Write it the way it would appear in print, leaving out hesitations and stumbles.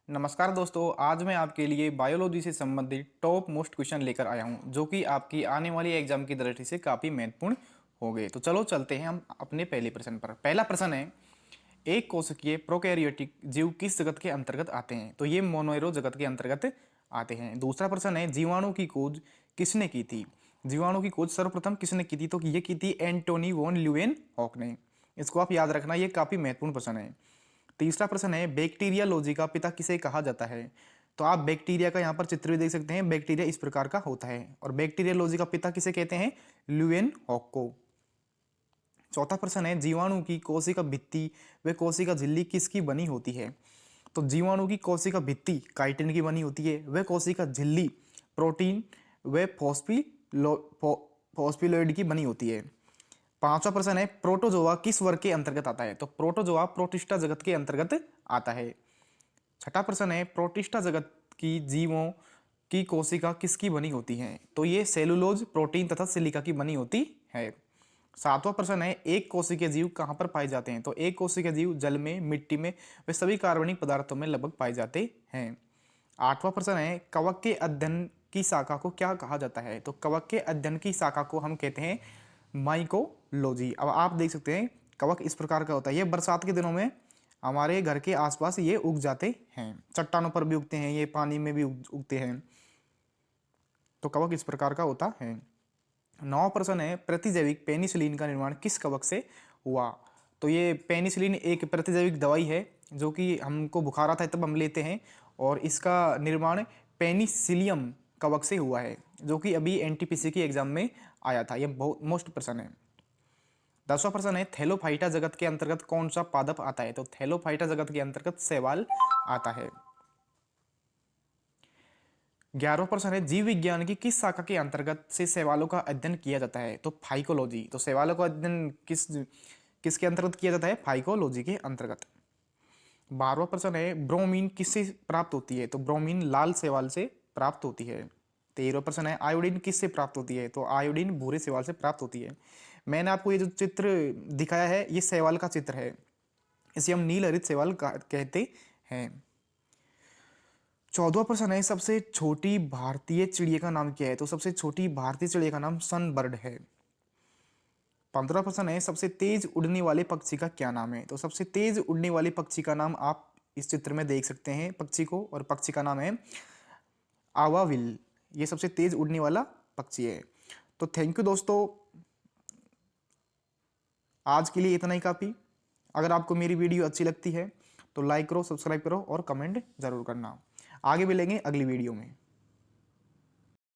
नमस्कार दोस्तों, आज मैं आपके लिए बायोलॉजी से संबंधित टॉप मोस्ट क्वेश्चन लेकर आया हूं जो कि आपकी आने वाली एग्जाम की दृष्टि से काफ़ी महत्वपूर्ण होंगे। तो चलो चलते हैं हम अपने पहले प्रश्न पर। पहला प्रश्न है, एक कोशिकीय प्रोकैरियोटिक जीव किस जगत के अंतर्गत आते हैं? तो ये मोनोएरो जगत के अंतर्गत आते हैं। दूसरा प्रश्न है, जीवाणु की खोज किसने की थी? जीवाणु की खोज सर्वप्रथम किसने की थी? तो ये की थी एंटोनी वॉन ल्यूवेनहॉक ने। इसको आप याद रखना, ये काफ़ी महत्वपूर्ण प्रश्न है। तीसरा प्रश्न है, बैक्टीरियोलॉजी का पिता किसे कहा जाता है? तो आप बैक्टीरिया का यहाँ पर चित्र भी देख सकते हैं। बैक्टीरिया इस प्रकार का होता है और बैक्टीरियोलॉजी का पिता किसे कहते हैं? ल्यूवेनहॉक को। चौथा प्रश्न है, जीवाणु की कोशिका भित्ति व कोशिका झिल्ली किसकी बनी होती है? तो जीवाणु की कोशिका भित्ति काइटिन की बनी होती है, वह कोशिका झिल्ली प्रोटीन व फॉस्फोलिपिड की बनी होती है। पांचवा प्रश्न है, प्रोटोजोआ किस वर्ग के अंतर्गत आता है? तो प्रोटोजोआ प्रोटिस्टा जगत के अंतर्गत आता है। छठा प्रश्न है, प्रोटिस्टा जगत की जीवों की कोशिका किसकी बनी होती है? तो ये सेलुलोज प्रोटीन तथा सिलिका की बनी होती है। सातवां प्रश्न है, एक कोशिकीय जीव कहाँ पर पाए जाते हैं? तो एक कोशिकीय जीव जल में, मिट्टी में वे सभी कार्बनिक पदार्थों में लगभग पाए जाते हैं। आठवां प्रश्न है, कवक के अध्ययन की शाखा को क्या कहा जाता है? तो कवक के अध्ययन की शाखा को हम कहते हैं माइकोलॉजी। अब आप देख सकते हैं कवक इस प्रकार का होता है। ये बरसात के दिनों में हमारे घर के आसपास ये उग जाते हैं, चट्टानों पर भी उगते हैं, ये पानी में भी उगते हैं। तो कवक इस प्रकार का होता है। नौ प्रश्न है, प्रतिजैविक पेनिसिलिन का निर्माण किस कवक से हुआ? तो ये पेनिसिलिन एक प्रतिजैविक दवाई है जो कि हमको बुखार आता है तब हम लेते हैं और इसका निर्माण पेनिसिलियम कवक से हुआ है जो कि अभी एनटीपीसी की एग्जाम में आया था। ये बहुत मोस्ट प्रश्न है। 10वां प्रश्न है, थैलोफाइटा जगत के अंतर्गत कौन सा पादप आता है? तो थैलोफाइटा जगत के अंतर्गत शैवाल आता है। 11वां प्रश्न है, जीव विज्ञान की किस शाखा के अंतर्गत से शैवालों का अध्ययन किया जाता है? तो फाइकोलॉजी। तो शैवालों का अध्ययन किसके अंतर्गत किया जाता है? फाइकोलॉजी के अंतर्गत। 12वां प्रश्न है, ब्रोमीन किससे प्राप्त होती है? तो ब्रोमीन लाल शैवाल से प्राप्त होती है। 13वां प्रश्न है, आयोडीन किससे प्राप्त होती है? तो आयोडीन भूरे शैवाल से प्राप्त होती है। मैंने आपको ये जो चित्र दिखाया है ये शैवाल का चित्र है, इसे हम नील हरित शैवाल कहते हैं। 14वां प्रश्न है, सबसे छोटी भारतीय चिड़िया का नाम क्या है? तो सबसे छोटी भारतीय चिड़िया का नाम सनबर्ड है। 15वां प्रश्न है, सबसे तेज उड़ने वाले पक्षी का क्या नाम है? तो सबसे तेज उड़ने वाले पक्षी का नाम आप इस चित्र में देख सकते हैं पक्षी को, और पक्षी का नाम है आवाविल। ये सबसे तेज उड़ने वाला पक्षी है। तो थैंक यू दोस्तों, आज के लिए इतना ही काफ़ी। अगर आपको मेरी वीडियो अच्छी लगती है तो लाइक करो, सब्सक्राइब करो और कमेंट जरूर करना। आगे मिलेंगे अगली वीडियो में।